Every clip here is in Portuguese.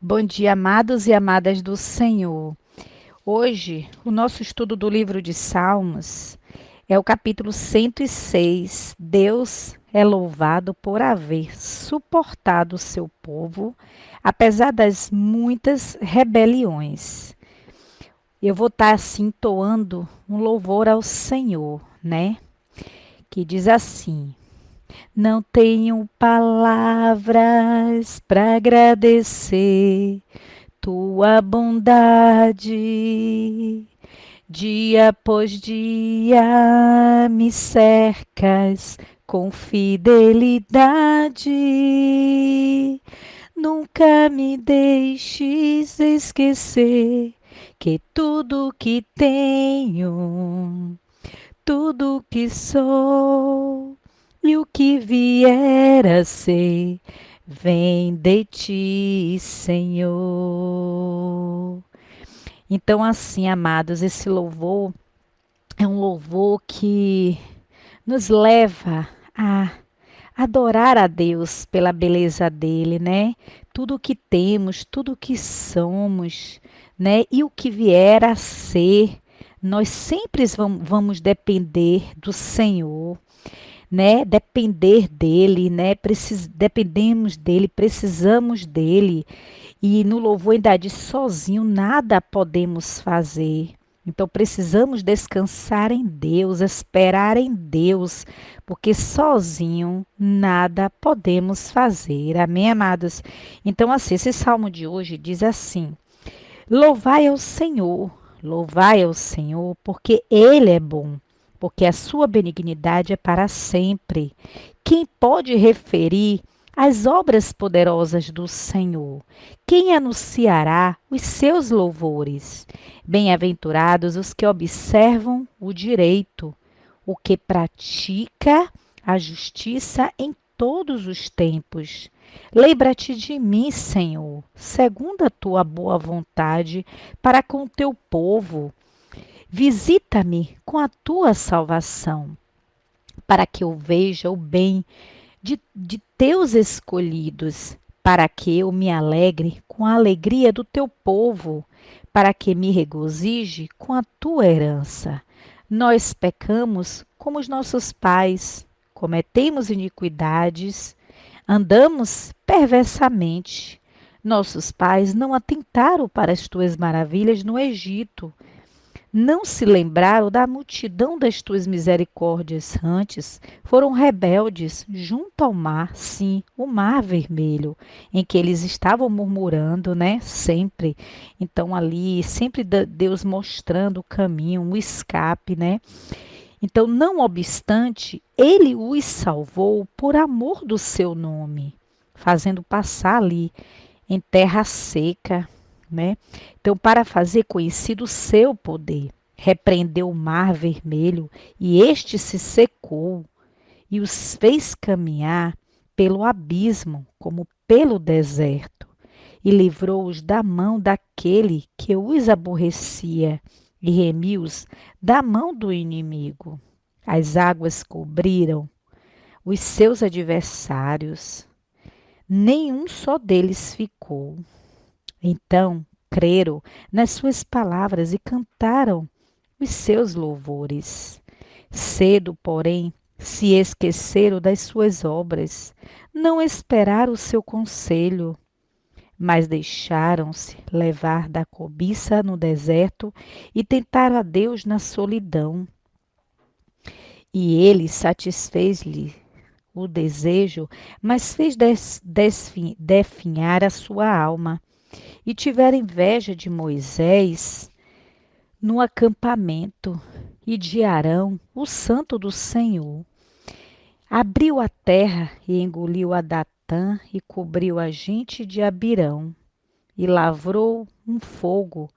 Bom dia, amados e amadas do Senhor. Hoje, o nosso estudo do livro de Salmos é o capítulo 106. Deus é louvado por haver suportado o seu povo, apesar das muitas rebeliões. Eu vou estar assim entoando um louvor ao Senhor, né? Que diz assim: Não tenho palavras para agradecer tua bondade. Dia após dia me cercas com fidelidade. Nunca me deixes esquecer que tudo que tenho, tudo que sou e o que vier a ser, vem de ti, Senhor. Então, assim, amados, esse louvor é um louvor que nos leva a adorar a Deus pela beleza dele, né? Tudo o que temos, tudo o que somos, né? E o que vier a ser, nós sempre vamos depender do Senhor, né? Depender dele, né? Dependemos dele, precisamos dele. E no louvor ainda diz: sozinho nada podemos fazer. Então precisamos descansar em Deus, esperar em Deus, porque sozinho nada podemos fazer. Amém, amados? Então, assim, esse salmo de hoje diz assim: louvai ao Senhor, porque Ele é bom, porque a sua benignidade é para sempre. Quem pode referir as obras poderosas do Senhor? Quem anunciará os seus louvores? Bem-aventurados os que observam o direito, o que pratica a justiça em todos os tempos. Lembra-te de mim, Senhor, segundo a tua boa vontade, para com o teu povo. Visita-me com a tua salvação, para que eu veja o bem de teus escolhidos, para que eu me alegre com a alegria do teu povo, para que me regozije com a tua herança. Nós pecamos como os nossos pais, cometemos iniquidades, andamos perversamente. Nossos pais não atentaram para as tuas maravilhas no Egito, não se lembraram da multidão das tuas misericórdias. Antes foram rebeldes junto ao mar, sim, o mar vermelho, em que eles estavam murmurando, né? Sempre. Então ali, sempre Deus mostrando o caminho, o escape, né? Então, não obstante, ele os salvou por amor do seu nome, fazendo passar ali em terra seca, né? Então, para fazer conhecido o seu poder, repreendeu o mar vermelho e este se secou e os fez caminhar pelo abismo como pelo deserto e livrou-os da mão daquele que os aborrecia e remiu-os da mão do inimigo. As águas cobriram os seus adversários, nenhum só deles ficou. Então creram nas suas palavras e cantaram os seus louvores. Cedo, porém, se esqueceram das suas obras, não esperaram o seu conselho, mas deixaram-se levar da cobiça no deserto e tentaram a Deus na solidão. E ele satisfez-lhe o desejo, mas fez definhar a sua alma. E tiveram inveja de Moisés no acampamento e de Arão, o santo do Senhor. Abriu a terra e engoliu a Datã e cobriu a gente de Abirão. E lavrou um fogo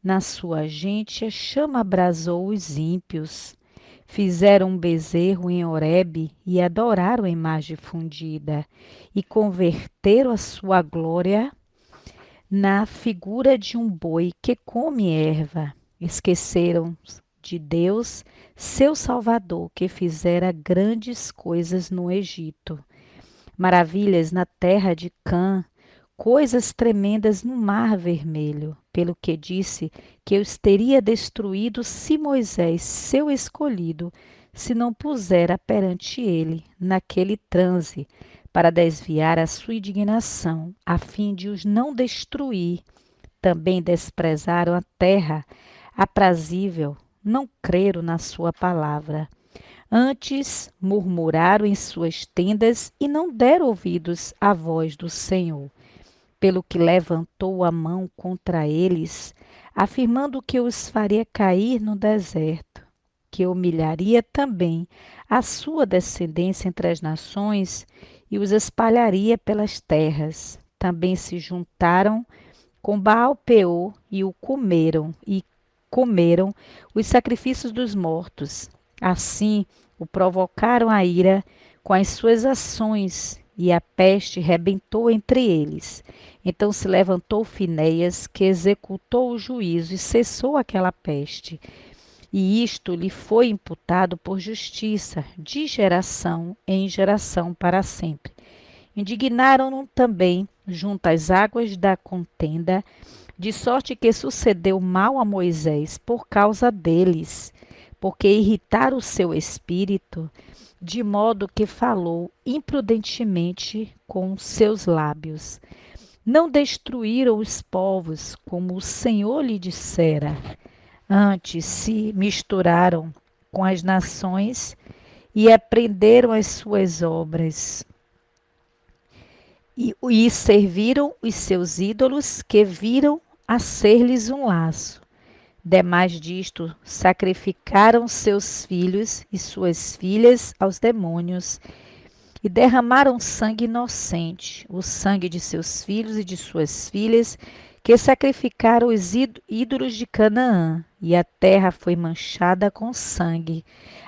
na sua gente, a chama abrasou os ímpios. Fizeram um bezerro em Horebe e adoraram a imagem fundida, e converteram a sua glória na figura de um boi que come erva. Esqueceram de Deus, seu Salvador, que fizera grandes coisas no Egito, maravilhas na terra de Cã, coisas tremendas no Mar Vermelho, pelo que disse que eu os teria destruído se Moisés, seu escolhido, se não pusera perante ele naquele transe, para desviar a sua indignação, a fim de os não destruir. Também desprezaram a terra aprazível, não creram na sua palavra. Antes murmuraram em suas tendas e não deram ouvidos à voz do Senhor, pelo que levantou a mão contra eles, afirmando que os faria cair no deserto, que humilharia também a sua descendência entre as nações e os espalharia pelas terras. Também se juntaram com Baal-peor e comeram os sacrifícios dos mortos. Assim o provocaram a ira com as suas ações, e a peste rebentou entre eles. Então se levantou Finéias, que executou o juízo e cessou aquela peste. E isto lhe foi imputado por justiça, de geração em geração para sempre. Indignaram-no também junto às águas da contenda, de sorte que sucedeu mal a Moisés por causa deles, porque irritaram o seu espírito, de modo que falou imprudentemente com seus lábios. Não destruíram os povos, como o Senhor lhe dissera. Antes se misturaram com as nações e aprenderam as suas obras. E serviram os seus ídolos, que viram a ser-lhes um laço. Demais disto, sacrificaram seus filhos e suas filhas aos demônios e derramaram sangue inocente, o sangue de seus filhos e de suas filhas, que sacrificaram os ídolos de Canaã, e a terra foi manchada com sangue.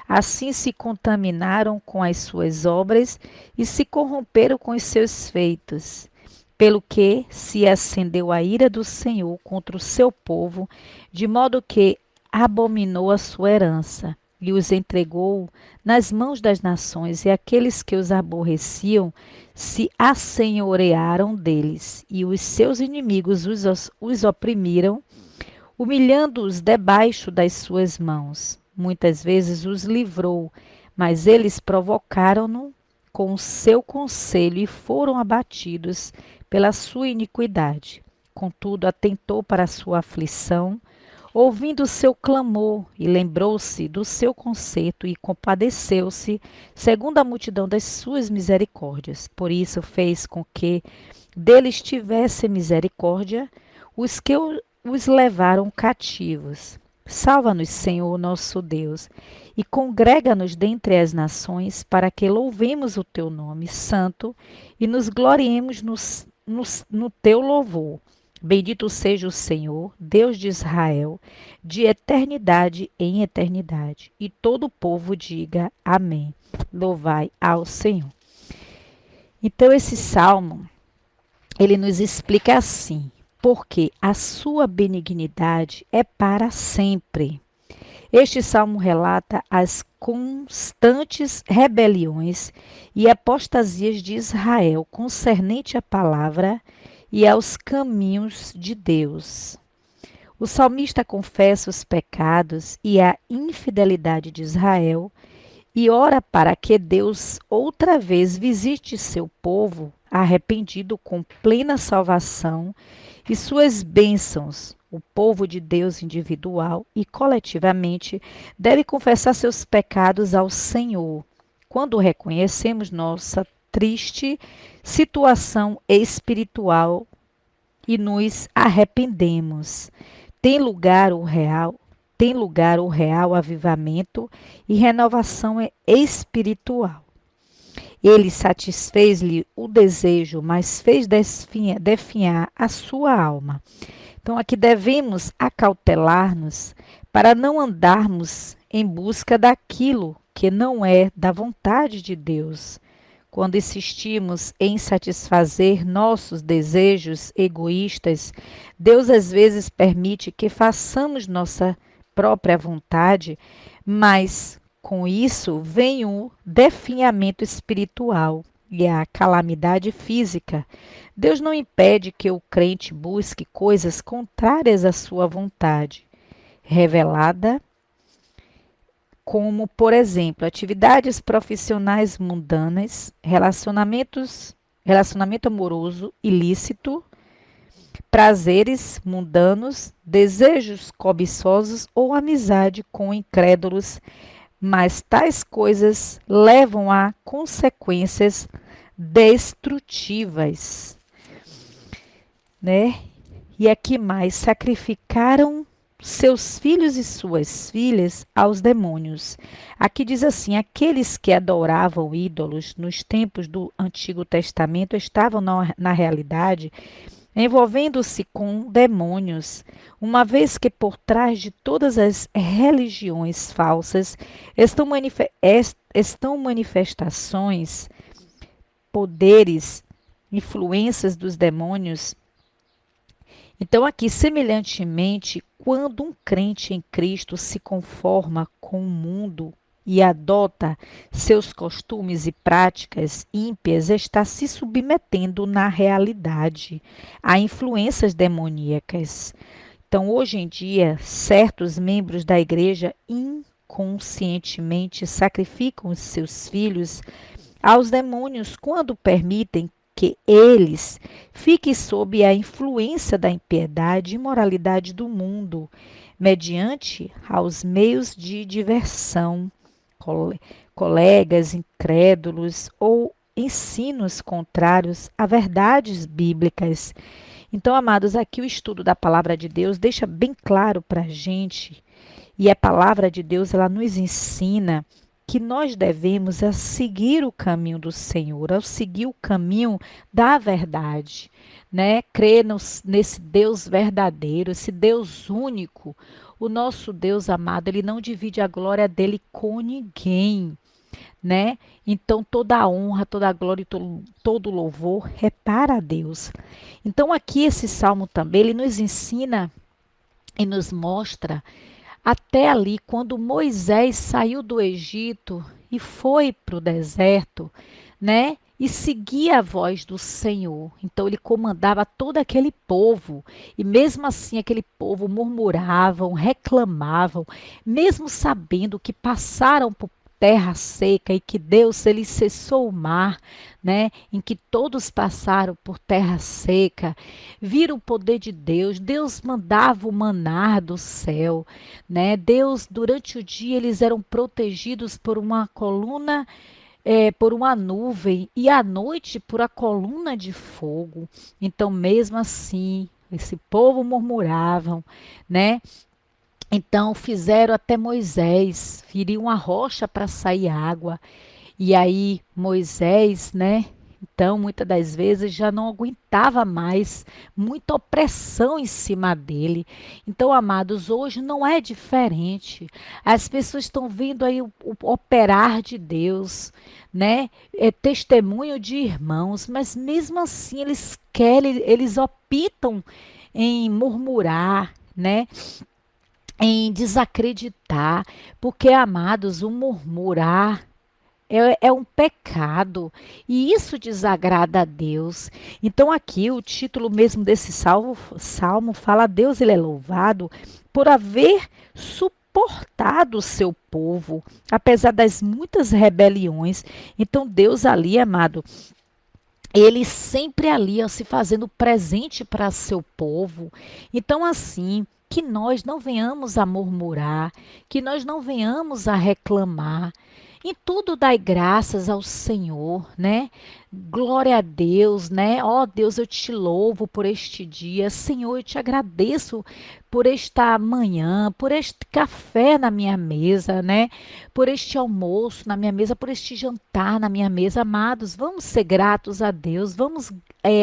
Assim se contaminaram com as suas obras e se corromperam com os seus feitos. Pelo que se acendeu a ira do Senhor contra o seu povo, de modo que abominou a sua herança e os entregou nas mãos das nações, e aqueles que os aborreciam se assenhorearam deles, e os seus inimigos os oprimiram, humilhando-os debaixo das suas mãos. Muitas vezes os livrou, mas eles provocaram-no com o seu conselho e foram abatidos pela sua iniquidade. Contudo, atentou para a sua aflição, ouvindo o seu clamor, e lembrou-se do seu conserto e compadeceu-se, segundo a multidão das suas misericórdias. Por isso fez com que deles tivesse misericórdia os que os levaram cativos. Salva-nos, Senhor, nosso Deus, e congrega-nos dentre as nações, para que louvemos o teu nome santo e nos gloriemos no teu louvor. Bendito seja o Senhor, Deus de Israel, de eternidade em eternidade. E todo o povo diga amém. Louvai ao Senhor. Então esse salmo, ele nos explica assim: porque a sua benignidade é para sempre. Este salmo relata as constantes rebeliões e apostasias de Israel concernente à palavra e aos caminhos de Deus. O salmista confessa os pecados e a infidelidade de Israel e ora para que Deus outra vez visite seu povo arrependido com plena salvação e suas bênçãos. O povo de Deus individual e coletivamente deve confessar seus pecados ao Senhor. Quando reconhecemos nossa triste situação espiritual e nos arrependemos, tem lugar o real avivamento e renovação espiritual. Ele satisfez-lhe o desejo, mas fez definhar a sua alma. Então, aqui devemos acautelar-nos para não andarmos em busca daquilo que não é da vontade de Deus. Quando insistimos em satisfazer nossos desejos egoístas, Deus às vezes permite que façamos nossa própria vontade, mas com isso vem o definhamento espiritual e a calamidade física. Deus não impede que o crente busque coisas contrárias à sua vontade, revelada, como, por exemplo, atividades profissionais mundanas, relacionamento amoroso ilícito, prazeres mundanos, desejos cobiçosos ou amizade com incrédulos, mas tais coisas levam a consequências destrutivas, né? E aqui mais, sacrificaram seus filhos e suas filhas aos demônios. Aqui diz assim: aqueles que adoravam ídolos nos tempos do Antigo Testamento estavam na realidade envolvendo-se com demônios, uma vez que por trás de todas as religiões falsas estão manifestações, poderes, influências dos demônios. Então, aqui, semelhantemente, quando um crente em Cristo se conforma com o mundo e adota seus costumes e práticas ímpias, está se submetendo na realidade a influências demoníacas. Então, hoje em dia, certos membros da igreja inconscientemente sacrificam os seus filhos aos demônios quando permitem que eles fiquem sob a influência da impiedade e imoralidade do mundo, mediante aos meios de diversão, colegas incrédulos ou ensinos contrários a verdades bíblicas. Então, amados, aqui o estudo da palavra de Deus deixa bem claro para a gente, e a palavra de Deus ela nos ensina que nós devemos seguir o caminho do Senhor, ao seguir o caminho da verdade, né? Crer nesse Deus verdadeiro, esse Deus único. O nosso Deus amado, ele não divide a glória dele com ninguém, né? Então toda a honra, toda a glória e todo louvor é para Deus. Então aqui esse salmo também, ele nos ensina e nos mostra até ali, quando Moisés saiu do Egito e foi para o deserto, né? E seguia a voz do Senhor. Então ele comandava todo aquele povo. E mesmo assim aquele povo murmuravam, reclamavam, mesmo sabendo que passaram por terra seca e que Deus ele cessou o mar, né? Em que todos passaram por terra seca, viram o poder de Deus. Deus mandava o manar do céu, né? Deus durante o dia eles eram protegidos por uma coluna, por uma nuvem, e à noite por a coluna de fogo. Então mesmo assim esse povo murmuravam, né? Então fizeram até Moisés, feriam uma rocha para sair água. E aí Moisés, né? Então, muitas das vezes já não aguentava mais, muita opressão em cima dele. Então, amados, hoje não é diferente. As pessoas estão vendo aí o operar de Deus, né? É testemunho de irmãos, mas mesmo assim eles querem, eles optam em murmurar, né? Em desacreditar, porque, amados, o murmurar é um pecado e isso desagrada a Deus. Então, aqui o título mesmo desse salmo fala: Deus ele é louvado por haver suportado o seu povo, apesar das muitas rebeliões. Então, Deus ali, amado, ele sempre ali, ó, se fazendo presente para seu povo. Então, assim, que nós não venhamos a murmurar, que nós não venhamos a reclamar. Em tudo dai graças ao Senhor, né? Glória a Deus, né? Ó Deus, eu te louvo por este dia. Senhor, eu te agradeço por esta manhã, por este café na minha mesa, né? Por este almoço na minha mesa, por este jantar na minha mesa. Amados, vamos ser gratos a Deus, vamos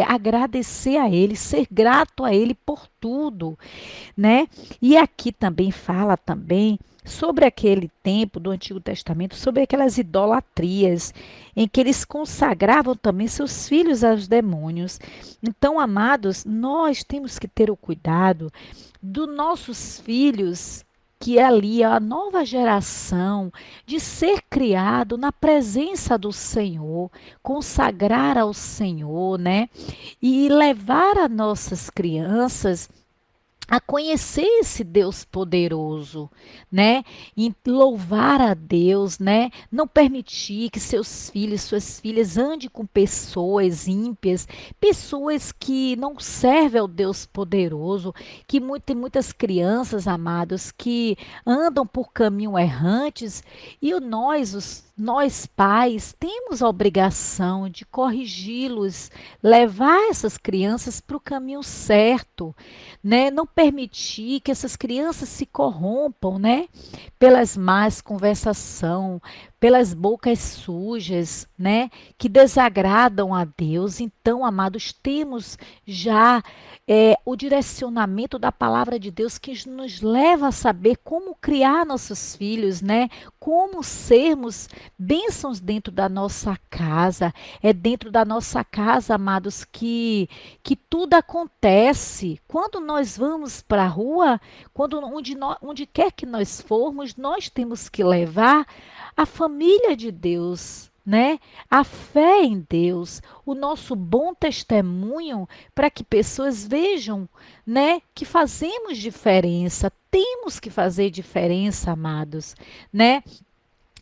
agradecer a Ele, ser grato a Ele por tudo, né? E aqui também fala também sobre aquele tempo do Antigo Testamento, sobre aquelas idolatrias em que eles consagravam também seus filhos aos demônios. Então, amados, nós temos que ter o cuidado dos nossos filhos que é ali a nova geração de ser criado na presença do Senhor, consagrar ao Senhor, né? E levar as nossas crianças a conhecer esse Deus poderoso, né? E louvar a Deus, né? Não permitir que seus filhos, suas filhas andem com pessoas ímpias, pessoas que não servem ao Deus poderoso, que tem muitas crianças, amados, que andam por caminho errantes e nós pais temos a obrigação de corrigi-los, levar essas crianças para o caminho certo, né? Não permitir que essas crianças se corrompam, né? Pelas más conversação, pelas bocas sujas, né? Que desagradam a Deus. Então, amados, temos já o direcionamento da palavra de Deus que nos leva a saber como criar nossos filhos, né? Como sermos bênçãos dentro da nossa casa. É dentro da nossa casa, amados, que tudo acontece. Quando nós vamos para a rua, onde quer que nós formos, nós temos que levar a família de Deus, né? A fé em Deus, o nosso bom testemunho para que pessoas vejam, né, que fazemos diferença. Temos que fazer diferença, amados, né?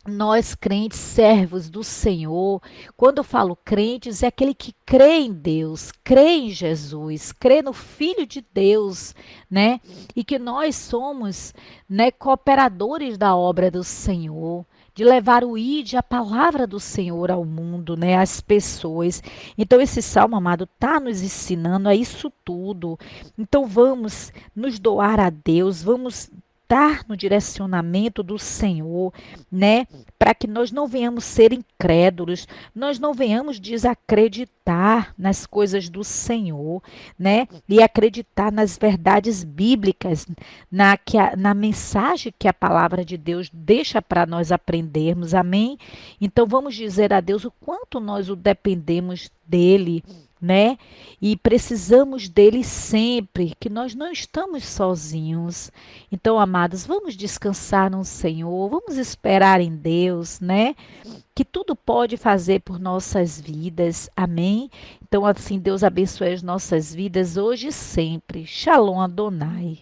Nós crentes, servos do Senhor, quando eu falo crentes, é aquele que crê em Deus, crê em Jesus, crê no Filho de Deus, né? E que nós somos, né, cooperadores da obra do Senhor, de levar o ID, a palavra do Senhor ao mundo, né, às pessoas. Então esse salmo, amado, está nos ensinando a isso tudo. Então vamos nos doar a Deus, vamos estar no direcionamento do Senhor, né? Para que nós não venhamos ser incrédulos, nós não venhamos desacreditar nas coisas do Senhor, né? E acreditar nas verdades bíblicas, na mensagem que a palavra de Deus deixa para nós aprendermos, amém? Então vamos dizer a Deus o quanto nós o dependemos dele, né? E precisamos dele sempre, que nós não estamos sozinhos. Então, amados, vamos descansar no Senhor, vamos esperar em Deus, né? Que tudo pode fazer por nossas vidas. Amém? Então, assim, Deus abençoe as nossas vidas hoje e sempre. Shalom Adonai.